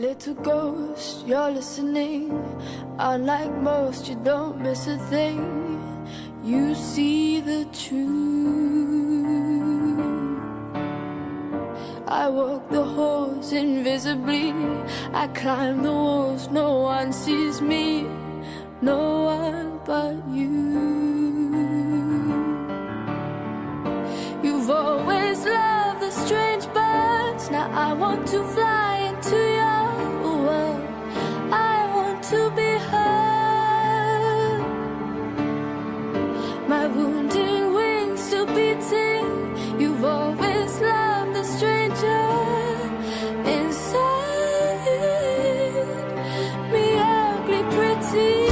Little ghost, you're listening. Unlike most, you don't miss a thing. You see the truth. I walk the halls invisibly. I climb the walls, no one sees me. No one but you. You've always loved the strange birds. Now I want to fly into your world. I want to be heard. My wounded wings still beating. You've always loved the stranger inside me, ugly pretty.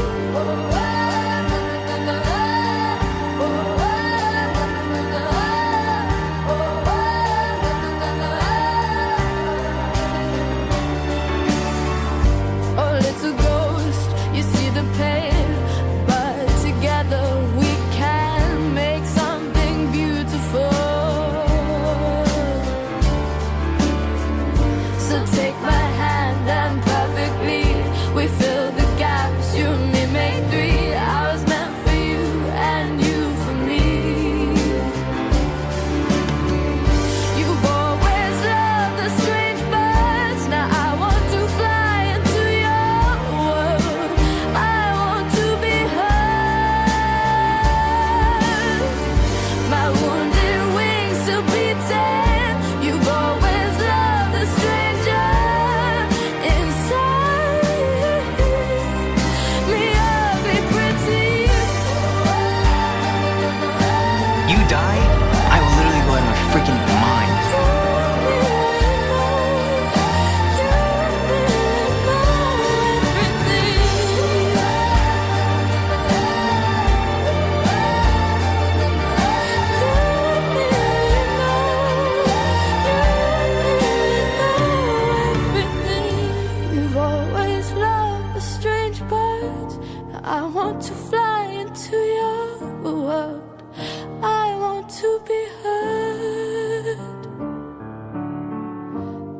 I want to fly into your world. I want to be heard.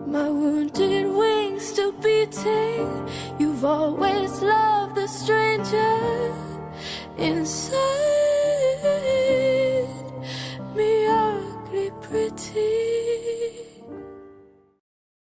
My wounded wings still beating. You've always loved the stranger inside.